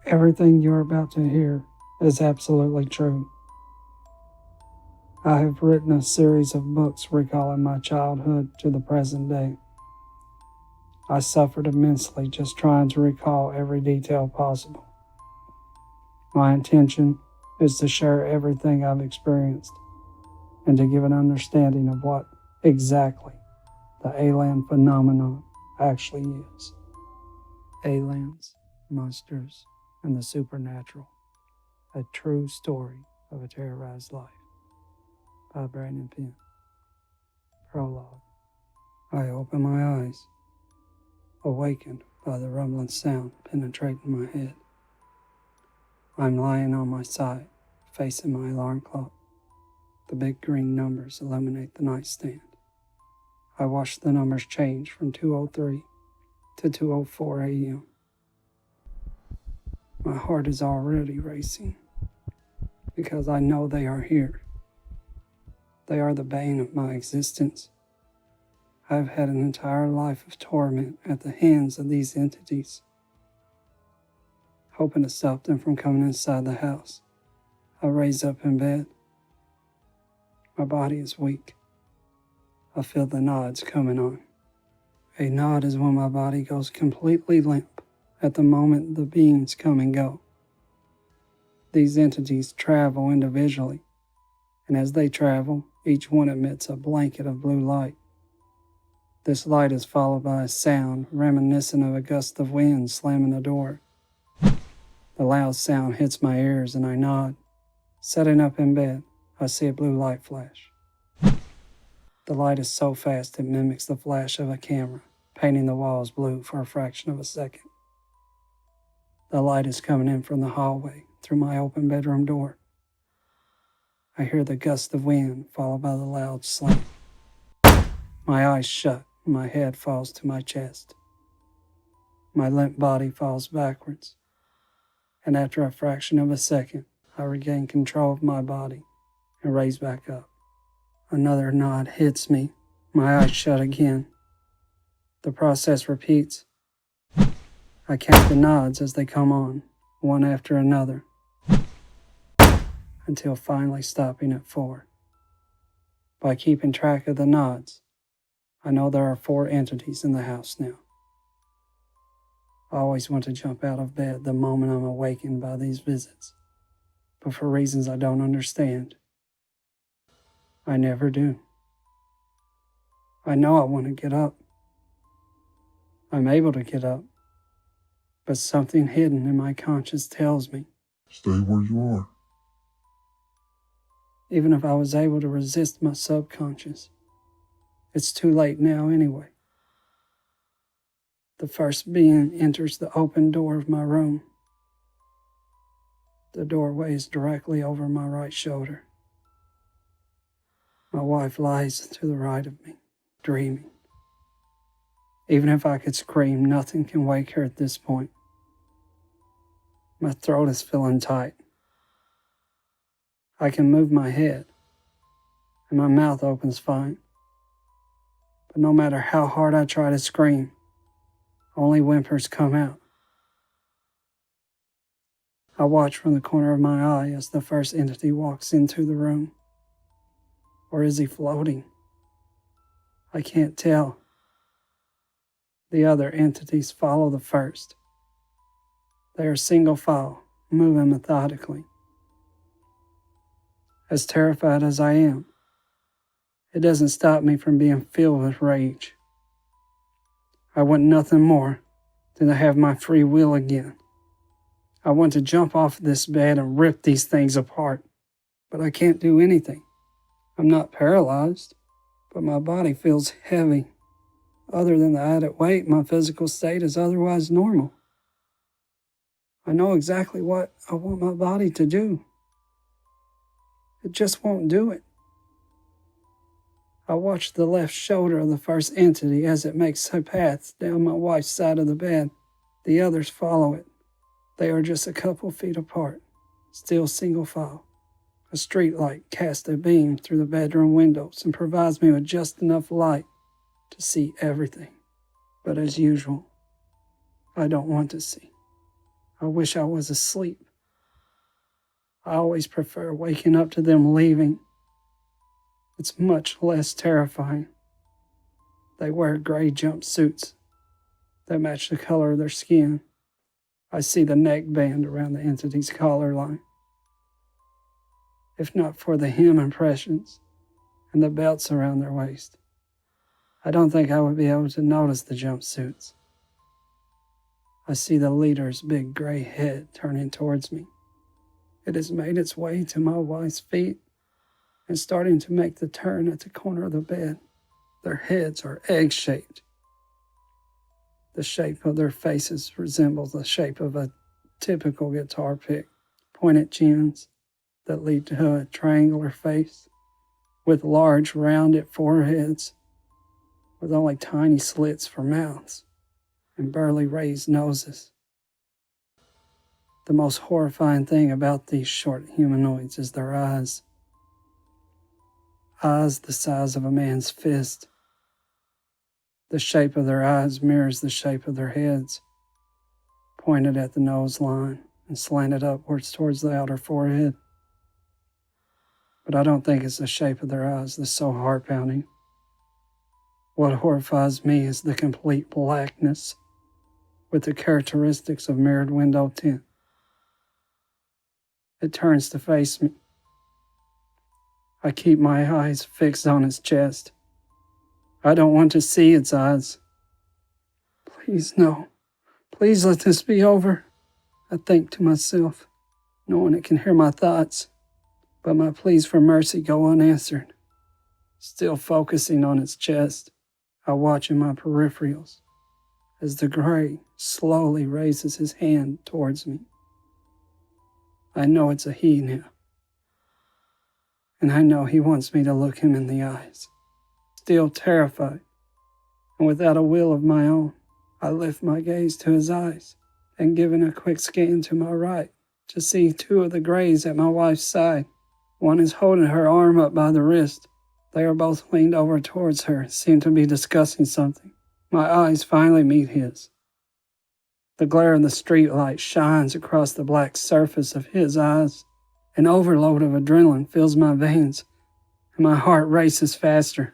Everything you're about to hear is absolutely true. I have written a series of books recalling my childhood to the present day. I suffered immensely just trying to recall every detail possible. My intention is to share everything I've experienced and to give an understanding of what exactly the alien phenomenon actually is. Aliens, monsters, and the supernatural. A true story of a terrorized life. By Brannon Penn. Prologue. I open my eyes, awakened by the rumbling sound penetrating my head. I'm lying on my side, facing my alarm clock. The big green numbers illuminate the nightstand. I watch the numbers change from 2:03 to 2:04 a.m. My heart is already racing because I know they are here. They are the bane of my existence. I have had an entire life of torment at the hands of these entities. Hoping to stop them from coming inside the house, I raise up in bed. My body is weak. I feel the nods coming on. A nod is when my body goes completely limp at the moment the beings come and go. These entities travel individually, and as they travel, each one emits a blanket of blue light. This light is followed by a sound reminiscent of a gust of wind slamming a door. The loud sound hits my ears and I nod. Sitting up in bed, I see a blue light flash. The light is so fast it mimics the flash of a camera, painting the walls blue for a fraction of a second. The light is coming in from the hallway through my open bedroom door. I hear the gust of wind followed by the loud slam. My eyes shut and my head falls to my chest. My limp body falls backwards, and after a fraction of a second, I regain control of my body and raise back up. Another nod hits me. My eyes shut again. The process repeats. I count the nods as they come on, one after another, until finally stopping at 4. By keeping track of the nods, I know there are 4 entities in the house now. I always want to jump out of bed the moment I'm awakened by these visits, but for reasons I don't understand, I never do. I know I want to get up. I'm able to get up, but something hidden in my conscience tells me, stay where you are. Even if I was able to resist my subconscious, it's too late now anyway. The first being enters the open door of my room. The doorway is directly over my right shoulder. My wife lies to the right of me, dreaming. Even if I could scream, nothing can wake her at this point. My throat is feeling tight. I can move my head, and my mouth opens fine. But no matter how hard I try to scream, only whimpers come out. I watch from the corner of my eye as the first entity walks into the room. Or is he floating? I can't tell. The other entities follow the first. They are single file, moving methodically. As terrified as I am, it doesn't stop me from being filled with rage. I want nothing more than to have my free will again. I want to jump off this bed and rip these things apart, but I can't do anything. I'm not paralyzed, but my body feels heavy. Other than the added weight, my physical state is otherwise normal. I know exactly what I want my body to do. It just won't do it. I watch the left shoulder of the first entity as it makes a path down my wife's side of the bed. The others follow it. They are just a couple feet apart, still single file. A street light casts a beam through the bedroom windows and provides me with just enough light to see everything. But as usual, I don't want to see. I wish I was asleep. I always prefer waking up to them leaving. It's much less terrifying. They wear gray jumpsuits that match the color of their skin. I see the neck band around the entity's collar line. If not for the hem impressions and the belts around their waist, I don't think I would be able to notice the jumpsuits. I see the leader's big gray head turning towards me. It has made its way to my wife's feet and starting to make the turn at the corner of the bed. Their heads are egg-shaped. The shape of their faces resembles the shape of a typical guitar pick. Pointed chins that lead to a triangular face with large rounded foreheads with only tiny slits for mouths and barely raised noses. The most horrifying thing about these short humanoids is their eyes. Eyes the size of a man's fist. The shape of their eyes mirrors the shape of their heads, pointed at the nose line and slanted upwards towards the outer forehead. But I don't think it's the shape of their eyes that's so heart-pounding. What horrifies me is the complete blackness with the characteristics of mirrored window tint. It turns to face me. I keep my eyes fixed on its chest. I don't want to see its eyes. Please, no. Please let this be over. I think to myself, knowing it can hear my thoughts, but my pleas for mercy go unanswered. Still focusing on its chest, I watch in my peripherals as the gray slowly raises his hand towards me. I know it's a he now, and I know he wants me to look him in the eyes. Still terrified, and without a will of my own, I lift my gaze to his eyes, and giving a quick scan to my right, to see two of the grays at my wife's side. One is holding her arm up by the wrist. They are both leaned over towards her and seem to be discussing something. My eyes finally meet his. The glare of the street light shines across the black surface of his eyes. An overload of adrenaline fills my veins, and my heart races faster.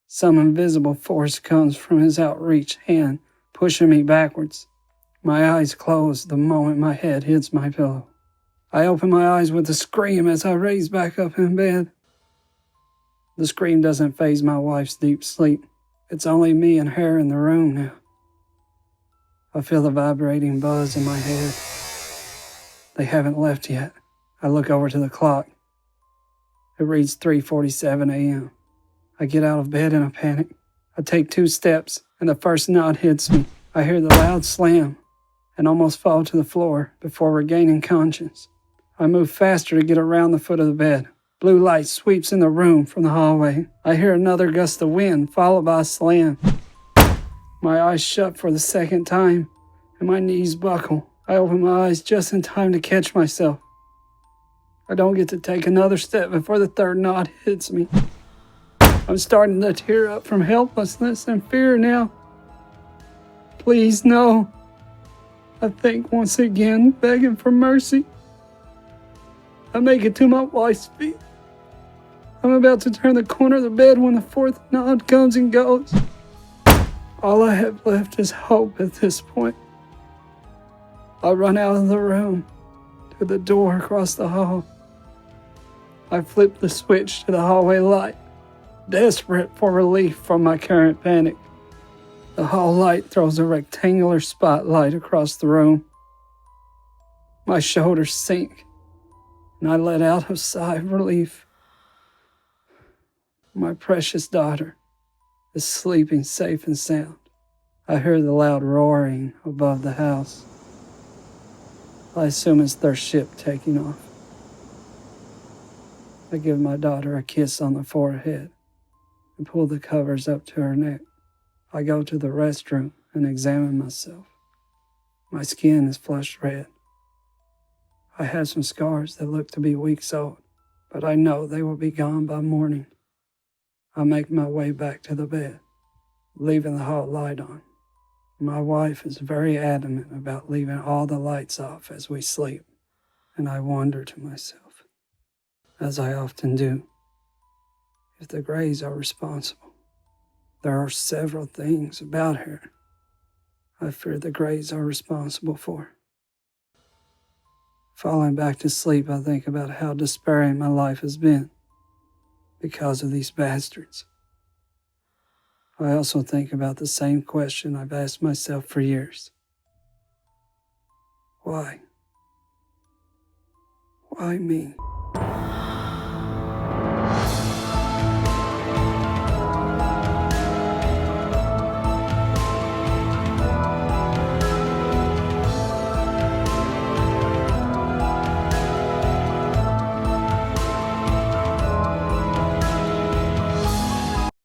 Some invisible force comes from his outreached hand, pushing me backwards. My eyes close the moment my head hits my pillow. I open my eyes with a scream as I raise back up in bed. The scream doesn't faze my wife's deep sleep. It's only me and her in the room now. I feel the vibrating buzz in my head. They haven't left yet. I look over to the clock. It reads 3:47 a.m. I get out of bed in a panic. I take 2 steps, and the first nod hits me. I hear the loud slam and almost fall to the floor before regaining conscience. I move faster to get around the foot of the bed. Blue light sweeps in the room from the hallway. I hear another gust of wind, followed by a slam. My eyes shut for the second time, and my knees buckle. I open my eyes just in time to catch myself. I don't get to take another step before the third nod hits me. I'm starting to tear up from helplessness and fear now. Please, no. I think once again, begging for mercy. I make it to my wife's feet. I'm about to turn the corner of the bed when the fourth nod comes and goes. All I have left is hope at this point. I run out of the room to the door across the hall. I flip the switch to the hallway light, desperate for relief from my current panic. The hall light throws a rectangular spotlight across the room. My shoulders sink, and I let out a sigh of relief. My precious daughter is sleeping safe and sound. I hear the loud roaring above the house. I assume it's their ship taking off. I give my daughter a kiss on the forehead and pull the covers up to her neck. I go to the restroom and examine myself. My skin is flushed red. I have some scars that look to be weeks old, but I know they will be gone by morning. I make my way back to the bed, leaving the hall light on. My wife is very adamant about leaving all the lights off as we sleep, and I wonder to myself, as I often do, if the Greys are responsible. There are several things about her I fear the Greys are responsible for. Falling back to sleep, I think about how despairing my life has been because of these bastards. I also think about the same question I've asked myself for years. Why? Why me?